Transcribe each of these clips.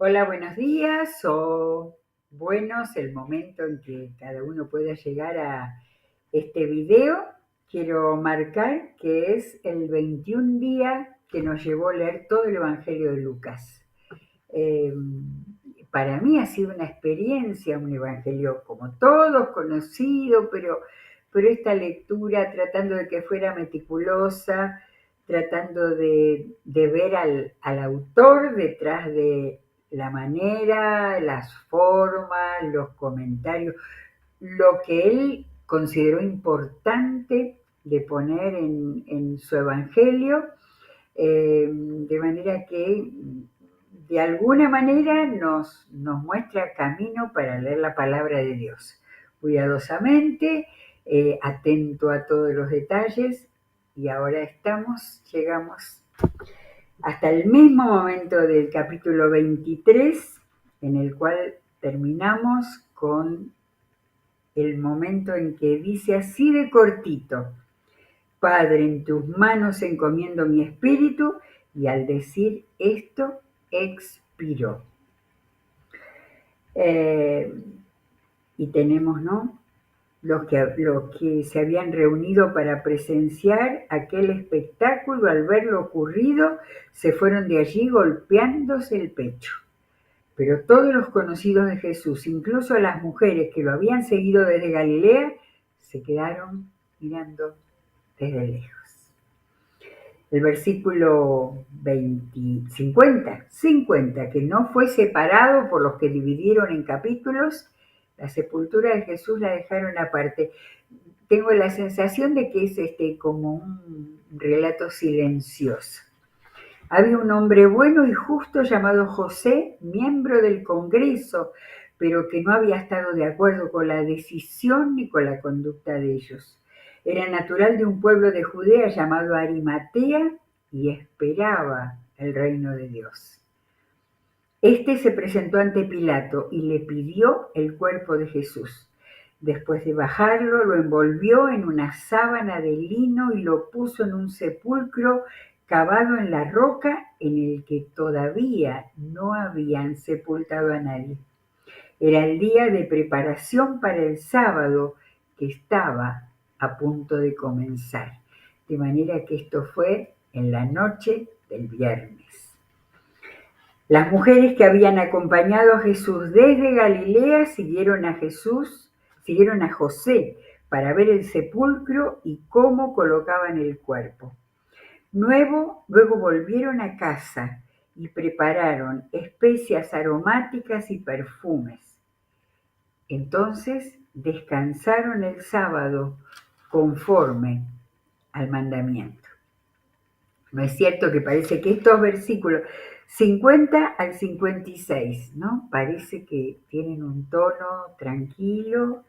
Hola, buenos días o buenos el momento en que cada uno pueda llegar a este video. Quiero marcar que es el 21 día que nos llevó a leer todo el Evangelio de Lucas. Eh, para mí ha sido una experiencia, un evangelio como todos, conocido, pero esta lectura tratando de que fuera meticulosa, tratando de ver al autor detrás de la manera, las formas, los comentarios, lo que él consideró importante de poner en su evangelio, de manera que de alguna manera nos muestra camino para leer la palabra de Dios. Cuidadosamente, atento a todos los detalles, y ahora llegamos hasta el mismo momento del capítulo 23, en el cual terminamos con el momento en que dice así de cortito: Padre, en tus manos encomiendo mi espíritu, y al decir esto, expiró. Eh, y tenemos, ¿no?, los que se habían reunido para presenciar aquel espectáculo, al ver lo ocurrido, se fueron de allí golpeándose el pecho. Pero todos los conocidos de Jesús, incluso las mujeres que lo habían seguido desde Galilea, se quedaron mirando desde lejos. El versículo 50, que no fue separado por los que dividieron en capítulos, la sepultura de Jesús la dejaron aparte. Tengo la sensación de que es como un relato silencioso. Había un hombre bueno y justo llamado José, miembro del Congreso, pero que no había estado de acuerdo con la decisión ni con la conducta de ellos. Era natural de un pueblo de Judea llamado Arimatea y esperaba el reino de Dios. Este se presentó ante Pilato y le pidió el cuerpo de Jesús. Después de bajarlo, lo envolvió en una sábana de lino y lo puso en un sepulcro cavado en la roca, en el que todavía no habían sepultado a nadie. Era el día de preparación para el sábado, que estaba a punto de comenzar. De manera que esto fue en la noche del viernes. Las mujeres que habían acompañado a Jesús desde Galilea siguieron a José para ver el sepulcro y cómo colocaban el cuerpo. Luego volvieron a casa y prepararon especias aromáticas y perfumes. Entonces descansaron el sábado conforme al mandamiento. ¿No es cierto que parece que estos versículos 50 al 56, ¿no?, parece que tienen un tono tranquilo?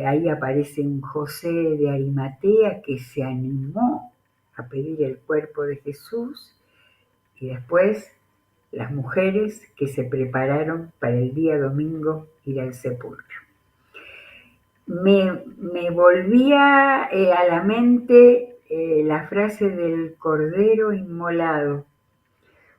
Ahí aparece un José de Arimatea que se animó a pedir el cuerpo de Jesús, y después las mujeres que se prepararon para el día domingo ir al sepulcro. Me volvía a la mente la frase del cordero inmolado.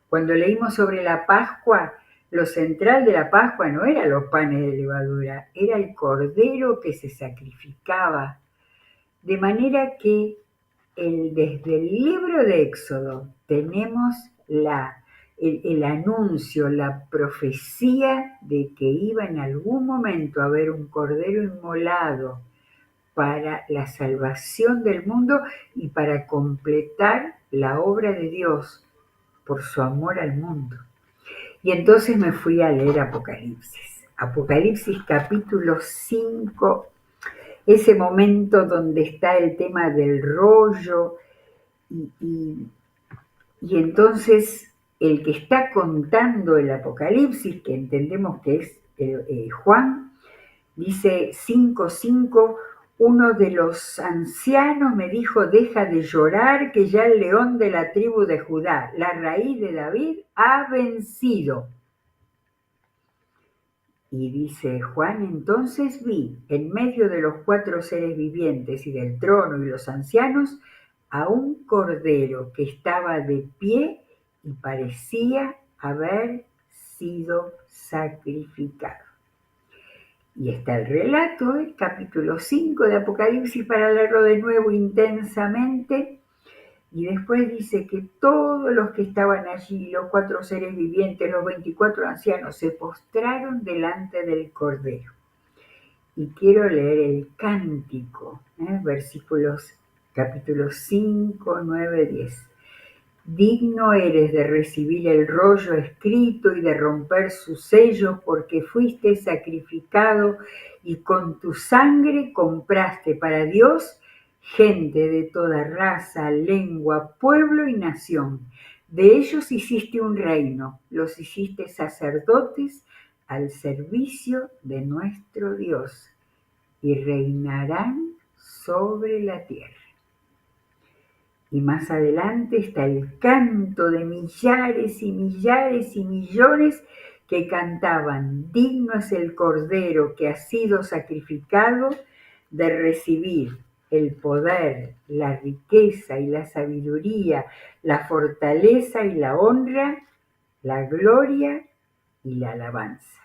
Cuando leímos sobre la Pascua, lo central de la Pascua no eran los panes de levadura, era el cordero que se sacrificaba. De manera que desde el libro de Éxodo tenemos el anuncio, la profecía de que iba en algún momento a haber un cordero inmolado para la salvación del mundo y para completar la obra de Dios por su amor al mundo. Y entonces me fui a leer Apocalipsis. Apocalipsis capítulo 5, ese momento donde está el tema del rollo, y entonces el que está contando el Apocalipsis, que entendemos que es Juan, dice 5:5: uno de los ancianos me dijo: deja de llorar, que ya el león de la tribu de Judá, la raíz de David, ha vencido. Y dice Juan: entonces vi en medio de los 4 seres vivientes y del trono y los ancianos a un cordero que estaba de pie y parecía haber sido sacrificado. Y está el relato, el capítulo 5 de Apocalipsis, para leerlo de nuevo intensamente. Y después dice que todos los que estaban allí, los 4 seres vivientes, los 24 ancianos, se postraron delante del Cordero. Y quiero leer el cántico, versículos, capítulos 5, 9, 10. Digno eres de recibir el rollo escrito y de romper sus sellos, porque fuiste sacrificado y con tu sangre compraste para Dios gente de toda raza, lengua, pueblo y nación. De ellos hiciste un reino, los hiciste sacerdotes al servicio de nuestro Dios, y reinarán sobre la tierra. Y más adelante está el canto de millares y millares y millones que cantaban: digno es el Cordero que ha sido sacrificado de recibir el poder, la riqueza y la sabiduría, la fortaleza y la honra, la gloria y la alabanza.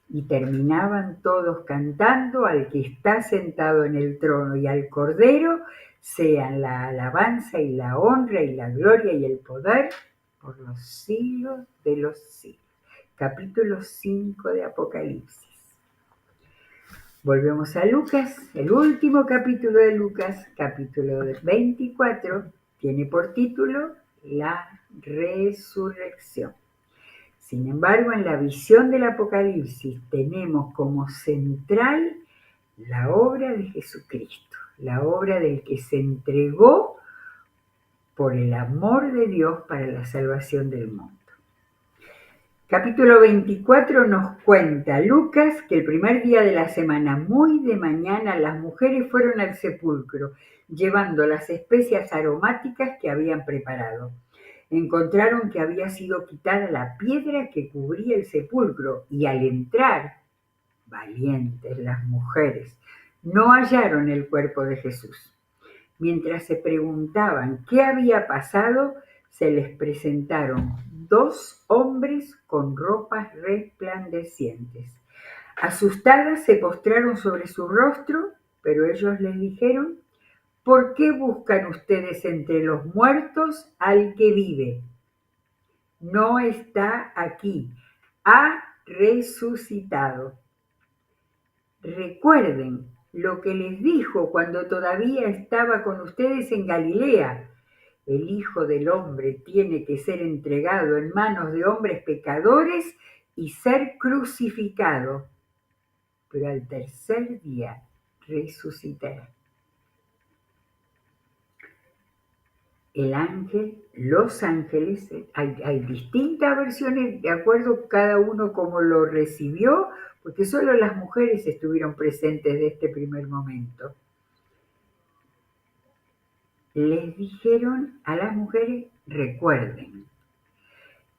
Y terminaban todos cantando: al que está sentado en el trono y al Cordero sean la alabanza y la honra y la gloria y el poder por los siglos de los siglos. Capítulo 5 de Apocalipsis. Volvemos a Lucas, el último capítulo de Lucas, capítulo 24, tiene por título La Resurrección. Sin embargo, en la visión del Apocalipsis tenemos como central la obra de Jesucristo, la obra del que se entregó por el amor de Dios para la salvación del mundo. Capítulo 24 nos cuenta Lucas que el primer día de la semana, muy de mañana, las mujeres fueron al sepulcro llevando las especias aromáticas que habían preparado. Encontraron que había sido quitada la piedra que cubría el sepulcro y al entrar, valientes las mujeres, no hallaron el cuerpo de Jesús. Mientras se preguntaban qué había pasado, se les presentaron 2 hombres con ropas resplandecientes. Asustadas se postraron sobre su rostro, pero ellos les dijeron: ¿por qué buscan ustedes entre los muertos al que vive? No está aquí, ha resucitado. Recuerden lo que les dijo cuando todavía estaba con ustedes en Galilea: el Hijo del Hombre tiene que ser entregado en manos de hombres pecadores y ser crucificado, pero al tercer día resucitará. El ángel, los ángeles, hay distintas versiones de acuerdo cada uno como lo recibió, porque solo las mujeres estuvieron presentes de este primer momento. Les dijeron a las mujeres: recuerden.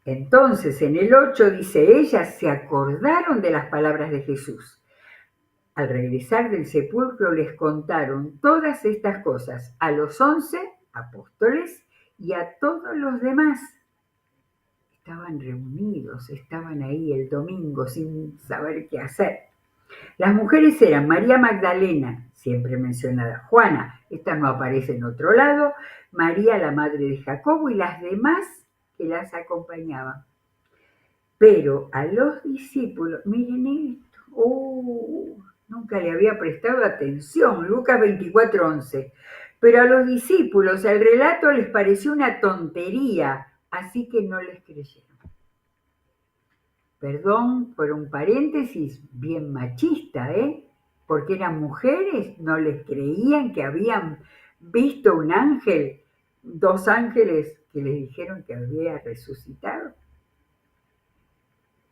Entonces en el 8 dice: ellas se acordaron de las palabras de Jesús. Al regresar del sepulcro les contaron todas estas cosas a los 11 apóstoles y a todos los demás. Estaban reunidos, estaban ahí el domingo sin saber qué hacer. Las mujeres eran María Magdalena, siempre mencionada, Juana, esta no aparece en otro lado, María la madre de Jacobo y las demás que las acompañaban. Pero a los discípulos, miren esto, nunca le había prestado atención, Lucas 24:11. Pero a los discípulos el relato les pareció una tontería, así que no les creyeron. Perdón por un paréntesis bien machista, porque eran mujeres, no les creían que habían visto un ángel, 2 ángeles que les dijeron que había resucitado.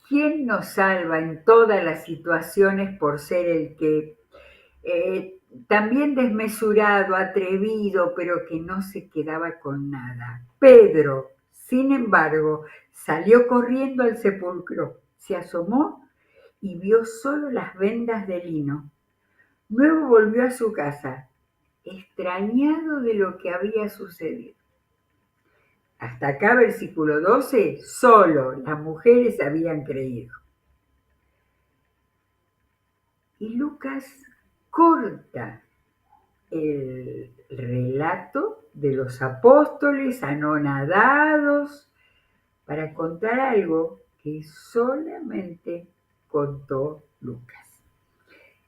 ¿Quién nos salva en todas las situaciones por ser el que también desmesurado, atrevido, pero que no se quedaba con nada? Pedro, sin embargo, salió corriendo al sepulcro, se asomó y vio solo las vendas de lino. Luego volvió a su casa, extrañado de lo que había sucedido. Hasta acá, versículo 12, solo las mujeres habían creído. Y Lucas corta el relato de los apóstoles anonadados para contar algo que solamente contó Lucas.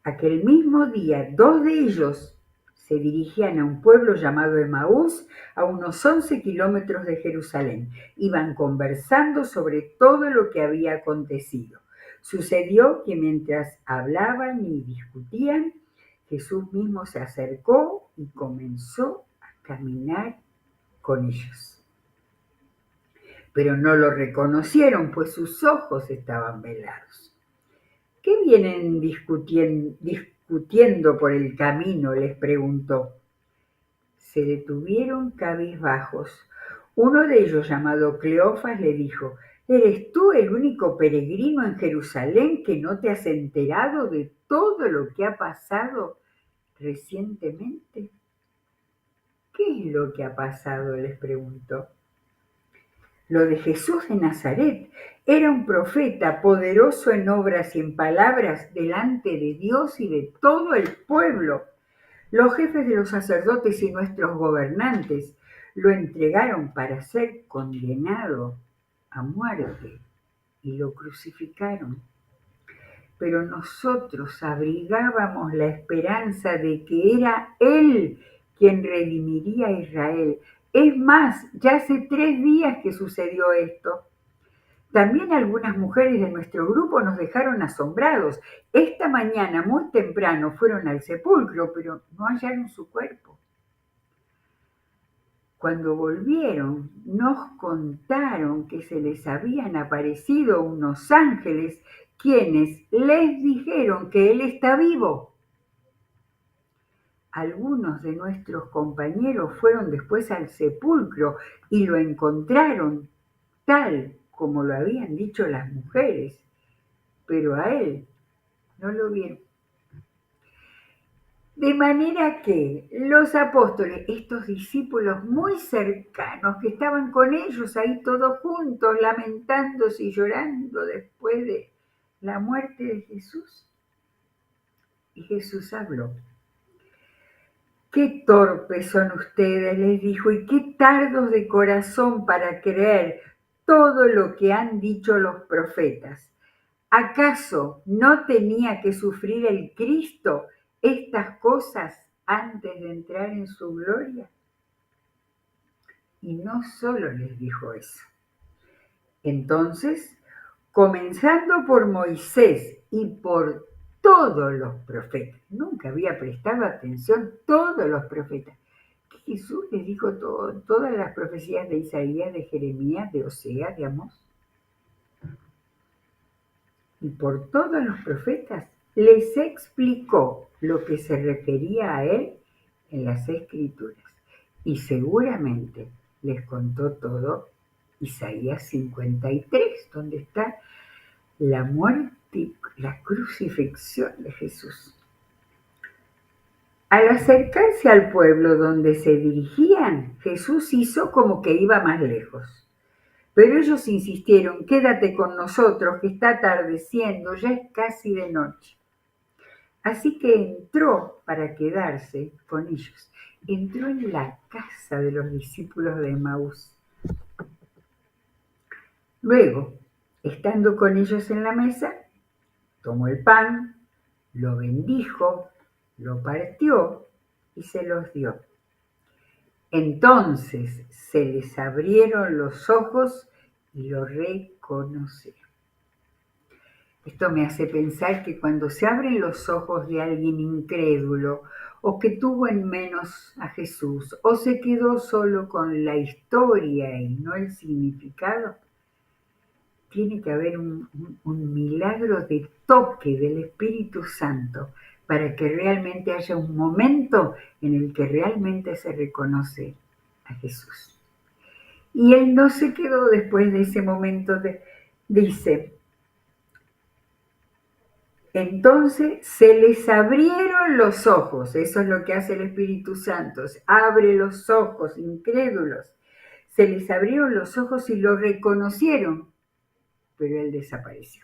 Aquel mismo día, 2 de ellos se dirigían a un pueblo llamado Emaús, a unos 11 kilómetros de Jerusalén. Iban conversando sobre todo lo que había acontecido. Sucedió que mientras hablaban y discutían, Jesús mismo se acercó y comenzó a caminar con ellos. Pero no lo reconocieron, pues sus ojos estaban velados. ¿Qué vienen discutiendo por el camino?, les preguntó. Se detuvieron cabizbajos. Uno de ellos, llamado Cleofas, le dijo: ¿Eres tú el único peregrino en Jerusalén que no te has enterado de todo lo que ha pasado recientemente? ¿Qué es lo que ha pasado?, les preguntó. Lo de Jesús de Nazaret. Era un profeta poderoso en obras y en palabras delante de Dios y de todo el pueblo. Los jefes de los sacerdotes y nuestros gobernantes lo entregaron para ser condenado a muerte y lo crucificaron. Pero nosotros abrigábamos la esperanza de que era Él quien redimiría a Israel. Es más, ya hace 3 días que sucedió esto. También algunas mujeres de nuestro grupo nos dejaron asombrados. Esta mañana, muy temprano, fueron al sepulcro, pero no hallaron su cuerpo. Cuando volvieron, nos contaron que se les habían aparecido unos ángeles quienes les dijeron que Él está vivo. Algunos de nuestros compañeros fueron después al sepulcro y lo encontraron tal como lo habían dicho las mujeres, pero a Él no lo vieron. De manera que los apóstoles, estos discípulos muy cercanos que estaban con ellos ahí todos juntos, lamentándose y llorando después de la muerte de Jesús, y Jesús habló. Qué torpes son ustedes, les dijo, y qué tardos de corazón para creer todo lo que han dicho los profetas. ¿Acaso no tenía que sufrir el Cristo estas cosas antes de entrar en su gloria? Y no solo les dijo eso. Entonces, comenzando por Moisés y por todos los profetas, nunca había prestado atención todos los profetas, que Jesús les dijo todas las profecías de Isaías, de Jeremías, de Oseas, de Amós. Y por todos los profetas les explicó lo que se refería a él en las Escrituras. Y seguramente les contó todo Isaías 53, donde está la muerte, la crucifixión de Jesús. Al acercarse al pueblo donde se dirigían, Jesús hizo como que iba más lejos. Pero ellos insistieron: quédate con nosotros, que está atardeciendo, ya es casi de noche. Así que entró para quedarse con ellos. Entró en la casa de los discípulos de Emaús. Luego, estando con ellos en la mesa, tomó el pan, lo bendijo, lo partió y se los dio. Entonces se les abrieron los ojos y lo reconocieron. Esto me hace pensar que cuando se abren los ojos de alguien incrédulo, o que tuvo en menos a Jesús, o se quedó solo con la historia y no el significado, tiene que haber un milagro de toque del Espíritu Santo para que realmente haya un momento en el que realmente se reconoce a Jesús. Y él no se quedó después de ese momento, dice: entonces se les abrieron los ojos. Eso es lo que hace el Espíritu Santo, abre los ojos incrédulos. se les abrieron los ojos y lo reconocieron, pero él desapareció.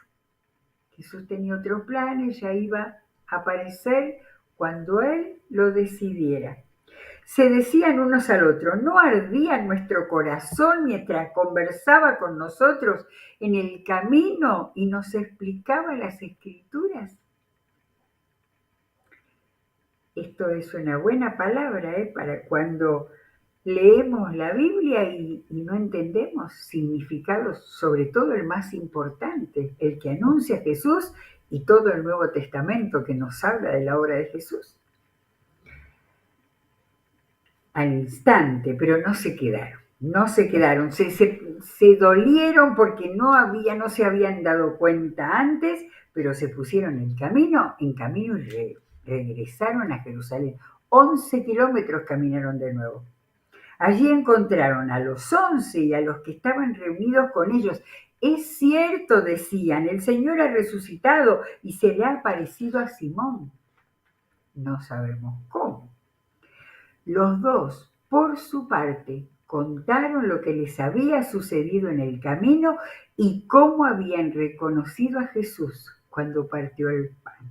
Jesús tenía otros planes, ya iba a aparecer cuando él lo decidiera. Se decían unos al otro, ¿no ardía nuestro corazón mientras conversaba con nosotros en el camino y nos explicaba las Escrituras? Esto es una buena palabra, para cuando leemos la Biblia y no entendemos significados, sobre todo el más importante, el que anuncia Jesús y todo el Nuevo Testamento que nos habla de la obra de Jesús. Al instante, pero no se quedaron, se dolieron porque no se habían dado cuenta antes, pero se pusieron en camino y regresaron a Jerusalén. 11 kilómetros caminaron de nuevo. Allí encontraron a los 11 y a los que estaban reunidos con ellos. Es cierto, decían, el Señor ha resucitado y se le ha aparecido a Simón. No sabemos cómo. Los dos, por su parte, contaron lo que les había sucedido en el camino y cómo habían reconocido a Jesús cuando partió el pan.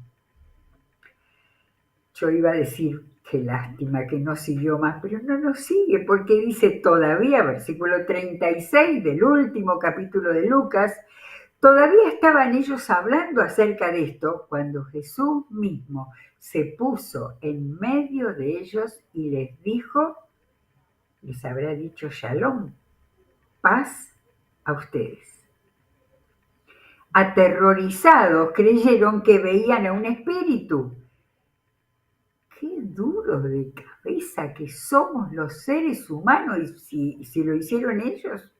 Yo iba a decir, qué lástima que no siguió más, pero no nos sigue, porque dice todavía, versículo 36 del último capítulo de Lucas, todavía estaban ellos hablando acerca de esto cuando Jesús mismo se puso en medio de ellos y les dijo, les habrá dicho Shalom, paz a ustedes. Aterrorizados creyeron que veían a un espíritu. Qué duros de cabeza que somos los seres humanos y si lo hicieron ellos.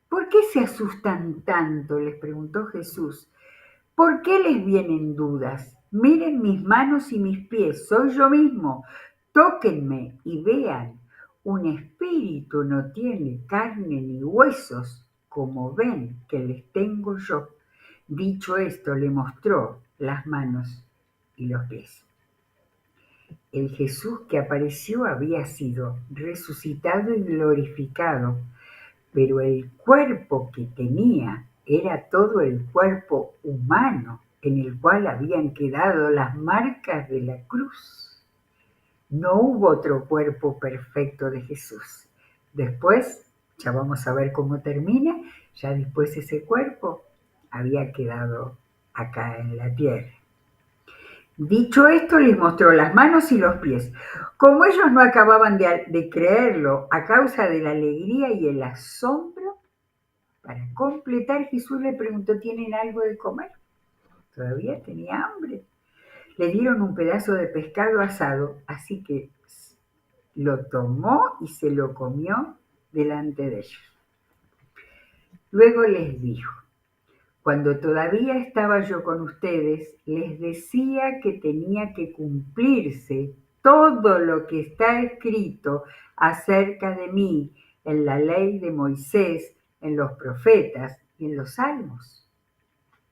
¿Por qué se asustan tanto?, les preguntó Jesús. ¿Por qué les vienen dudas? Miren mis manos y mis pies, soy yo mismo. Tóquenme y vean. Un espíritu no tiene carne ni huesos, como ven que les tengo yo. Dicho esto, le mostró las manos y los pies. El Jesús que apareció había sido resucitado y glorificado, pero el cuerpo que tenía era todo el cuerpo humano en el cual habían quedado las marcas de la cruz. No hubo otro cuerpo perfecto de Jesús. Después, ya vamos a ver cómo termina, ya después ese cuerpo había quedado acá en la tierra. Dicho esto, les mostró las manos y los pies. Como ellos no acababan de creerlo a causa de la alegría y el asombro, para completar, Jesús le preguntó, ¿tienen algo de comer? Todavía tenía hambre. Le dieron un pedazo de pescado asado, así que lo tomó y se lo comió delante de ellos. Luego les dijo, cuando todavía estaba yo con ustedes, les decía que tenía que cumplirse todo lo que está escrito acerca de mí en la ley de Moisés, en los profetas y en los salmos.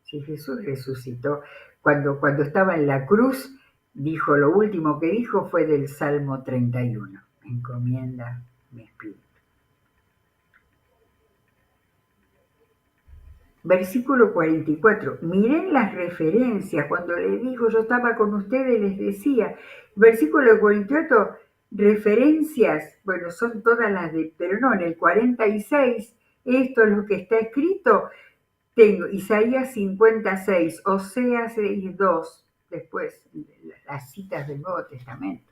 Si Jesús resucitó, cuando estaba en la cruz, lo último que dijo fue del Salmo 31, encomienda mi espíritu. Versículo 44, miren las referencias, cuando les dijo yo estaba con ustedes, les decía. Versículo 48, referencias, bueno, son todas las pero no, en el 46, esto es lo que está escrito, tengo Isaías 56, Oseas 6:2, después las citas del Nuevo Testamento.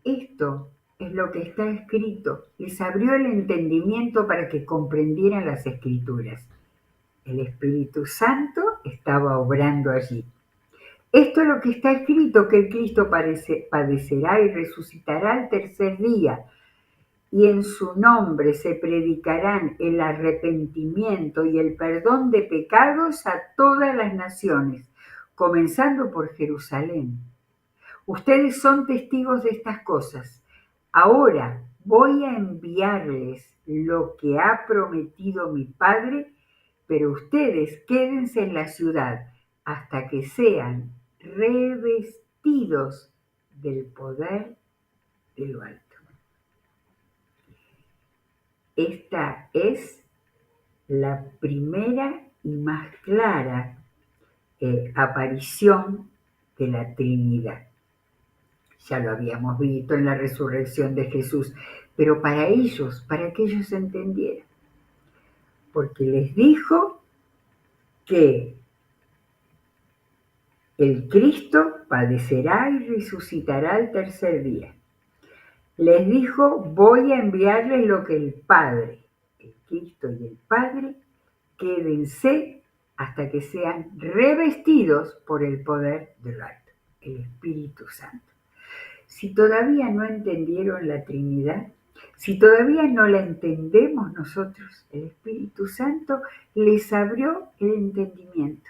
Esto es lo que está escrito, les abrió el entendimiento para que comprendieran las Escrituras. El Espíritu Santo estaba obrando allí. Esto es lo que está escrito, que el Cristo padecerá y resucitará al tercer día, y en su nombre se predicarán el arrepentimiento y el perdón de pecados a todas las naciones, comenzando por Jerusalén. Ustedes son testigos de estas cosas. Ahora voy a enviarles lo que ha prometido mi Padre, pero ustedes quédense en la ciudad hasta que sean revestidos del poder de lo alto. esta es la primera y más clara aparición de la Trinidad. Ya lo habíamos visto en la resurrección de Jesús, pero para que ellos entendieran, porque les dijo que el Cristo padecerá y resucitará al tercer día. Les dijo, voy a enviarles lo que el Padre, el Cristo y el Padre, quédense hasta que sean revestidos por el poder del alto, el Espíritu Santo. Si todavía no entendieron la Trinidad, si todavía no la entendemos nosotros, el Espíritu Santo les abrió el entendimiento.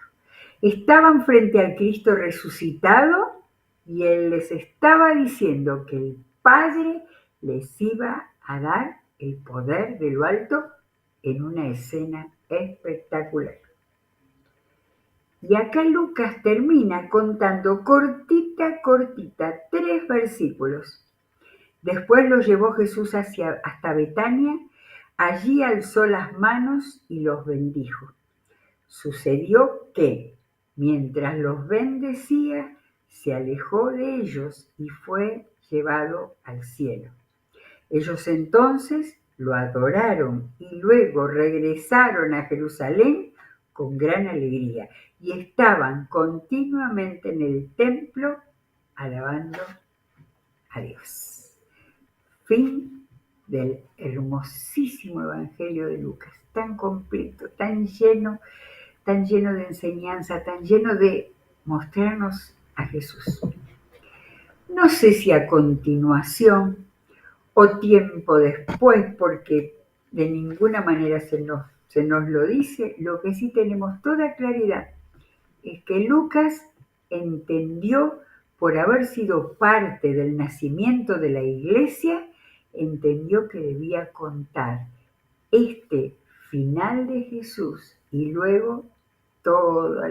Estaban frente al Cristo resucitado y Él les estaba diciendo que el Padre les iba a dar el poder de lo alto en una escena espectacular. Y acá Lucas termina contando cortita, 3 versículos. Después los llevó Jesús hasta Betania, allí alzó las manos y los bendijo. Sucedió que, mientras los bendecía, se alejó de ellos y fue llevado al cielo. Ellos entonces lo adoraron y luego regresaron a Jerusalén con gran alegría y estaban continuamente en el templo alabando a Dios. Fin del hermosísimo Evangelio de Lucas, tan completo, tan lleno de enseñanza, tan lleno de mostrarnos a Jesús. No sé si a continuación o tiempo después, porque de ninguna manera se nos lo dice. Lo que sí tenemos toda claridad es que Lucas entendió, por haber sido parte del nacimiento de la iglesia, entendió que debía contar este final de Jesús y luego todas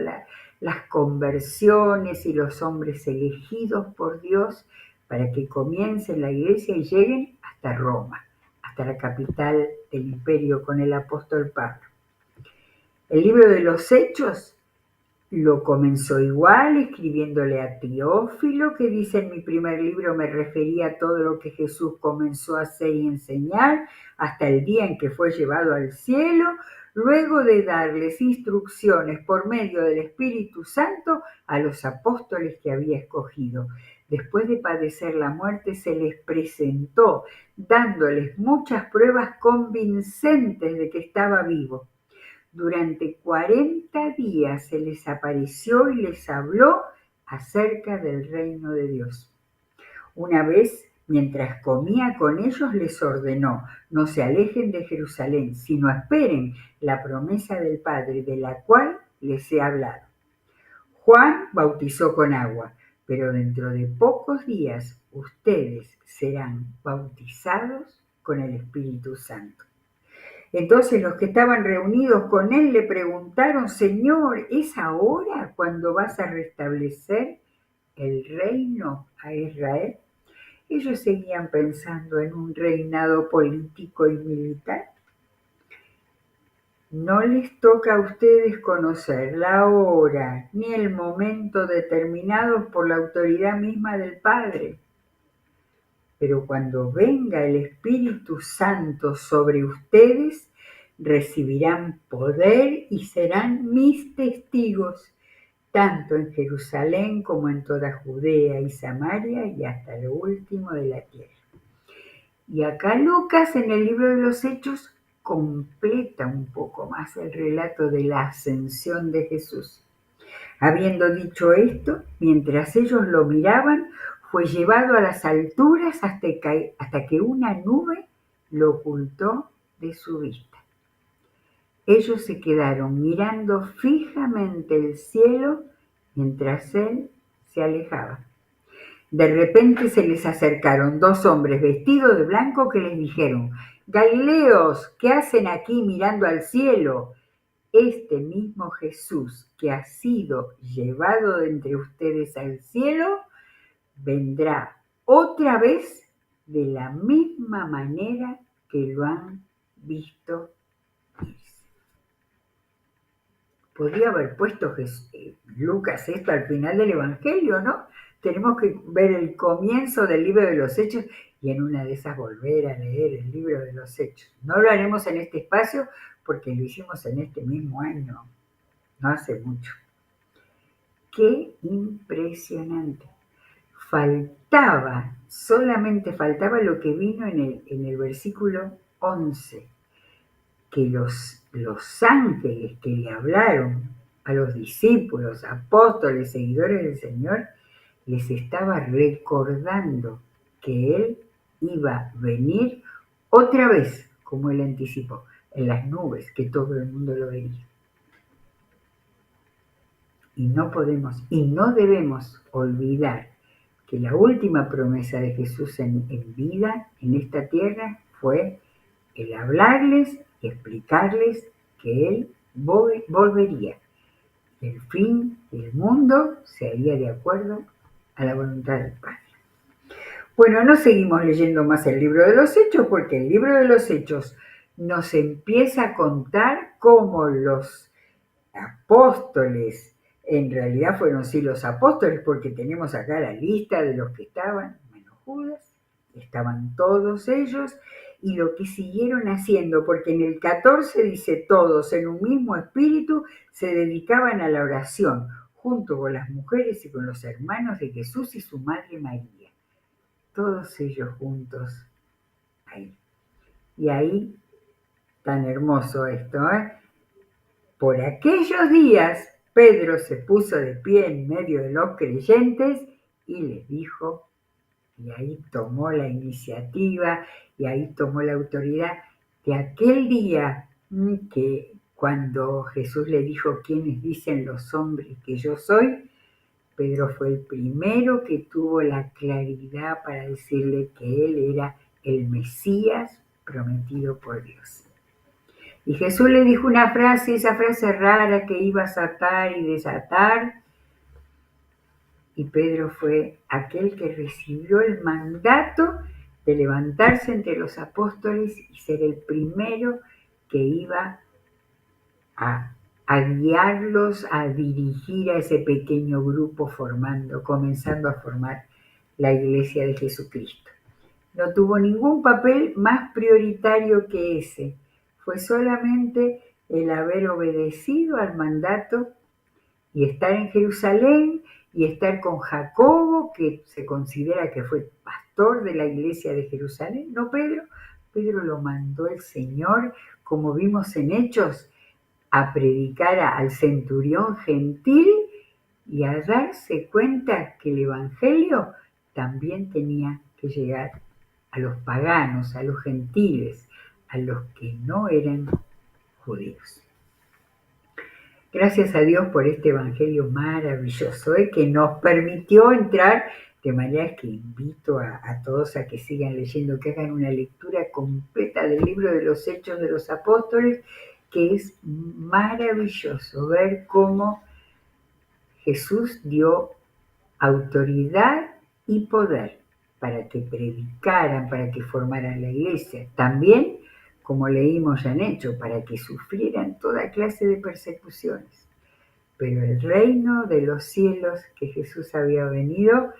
las conversiones y los hombres elegidos por Dios para que comiencen la iglesia y lleguen hasta Roma, hasta la capital del imperio con el apóstol Pablo. El libro de los Hechos lo comenzó igual, escribiéndole a Teófilo, que dice: en mi primer libro me refería a todo lo que Jesús comenzó a hacer y enseñar hasta el día en que fue llevado al cielo, luego de darles instrucciones por medio del Espíritu Santo a los apóstoles que había escogido. Después de padecer la muerte, se les presentó, dándoles muchas pruebas convincentes de que estaba vivo. Durante 40 días se les apareció y les habló acerca del reino de Dios. Una vez, mientras comía con ellos, les ordenó: no se alejen de Jerusalén, sino esperen la promesa del Padre, de la cual les he hablado. Juan bautizó con agua, pero dentro de pocos días ustedes serán bautizados con el Espíritu Santo. Entonces los que estaban reunidos con él le preguntaron: Señor, ¿es ahora cuando vas a restablecer el reino a Israel? Ellos seguían pensando en un reinado político y militar. No les toca a ustedes conocer la hora ni el momento determinados por la autoridad misma del Padre. Pero cuando venga el Espíritu Santo sobre ustedes, recibirán poder y serán mis testigos, tanto en Jerusalén como en toda Judea y Samaria y hasta lo último de la tierra. Y acá Lucas, en el libro de los Hechos, completa un poco más el relato de la ascensión de Jesús. Habiendo dicho esto, mientras ellos lo miraban, fue llevado a las alturas hasta que una nube lo ocultó de su vista. Ellos se quedaron mirando fijamente el cielo mientras él se alejaba. De repente se les acercaron 2 hombres vestidos de blanco que les dijeron: Galileos, ¿qué hacen aquí mirando al cielo? Este mismo Jesús que ha sido llevado de entre ustedes al cielo, vendrá otra vez de la misma manera que lo han visto irse. Podría haber puesto Lucas esto al final del Evangelio, ¿no? Tenemos que ver el comienzo del libro de los Hechos y en una de esas volver a leer el libro de los Hechos. No lo haremos en este espacio porque lo hicimos en este mismo año, no hace mucho. ¡Qué impresionante! Solamente faltaba lo que vino en el versículo 11, que los ángeles que le hablaron a los discípulos, apóstoles, seguidores del Señor, les estaba recordando que Él iba a venir otra vez, como Él anticipó, en las nubes, que todo el mundo lo vería. Y no podemos y no debemos olvidar que la última promesa de Jesús en vida en esta tierra fue el hablarles y explicarles que Él volvería. El fin del mundo se haría de acuerdo a la voluntad del Padre. Bueno, no seguimos leyendo más el libro de los Hechos porque el libro de los Hechos nos empieza a contar cómo los apóstoles, en realidad fueron sí los apóstoles porque tenemos acá la lista de los que estaban, menos Judas, estaban todos ellos y lo que siguieron haciendo, porque en el 14 dice todos en un mismo espíritu se dedicaban a la oración, junto con las mujeres y con los hermanos de Jesús y su madre María. Todos ellos juntos ahí. Y ahí, tan hermoso esto, ¿eh? Por aquellos días, Pedro se puso de pie en medio de los creyentes y les dijo, y ahí tomó la iniciativa y ahí tomó la autoridad de aquel día que cuando Jesús le dijo, ¿quiénes dicen los hombres que yo soy? Pedro fue el primero que tuvo la claridad para decirle que él era el Mesías prometido por Dios. Y Jesús le dijo una frase, esa frase rara que ibas a atar y desatar. Y Pedro fue aquel que recibió el mandato de levantarse entre los apóstoles y ser el primero que iba a guiarlos, a dirigir a ese pequeño grupo comenzando a formar la iglesia de Jesucristo. No tuvo ningún papel más prioritario que ese. Fue solamente el haber obedecido al mandato y estar en Jerusalén y estar con Jacobo, que se considera que fue pastor de la iglesia de Jerusalén. No Pedro, Pedro lo mandó el Señor, como vimos en Hechos, a predicar al centurión gentil y a darse cuenta que el evangelio también tenía que llegar a los paganos, a los gentiles, a los que no eran judíos. Gracias a Dios por este evangelio maravilloso que nos permitió entrar, de manera que invito a todos a que sigan leyendo, que hagan una lectura completa del libro de los Hechos de los Apóstoles, que es maravilloso ver cómo Jesús dio autoridad y poder para que predicaran, para que formaran la iglesia. También, como leímos ya en Hechos, para que sufrieran toda clase de persecuciones. Pero el reino de los cielos que Jesús había venido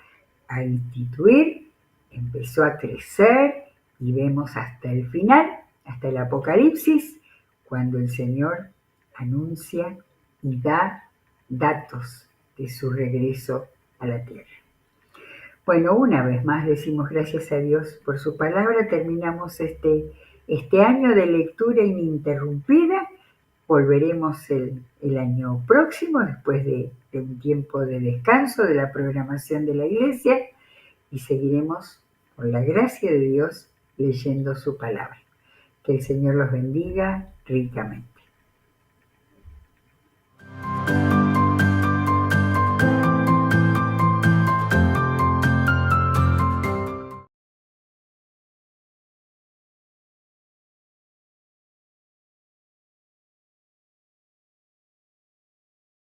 a instituir empezó a crecer y vemos hasta el final, hasta el Apocalipsis, cuando el Señor anuncia y da datos de su regreso a la tierra. Bueno, una vez más decimos gracias a Dios por su palabra. Terminamos este año de lectura ininterrumpida. Volveremos el año próximo, después de un tiempo de descanso de la programación de la iglesia, y seguiremos, por la gracia de Dios, leyendo su palabra. Que el Señor los bendiga ricamente.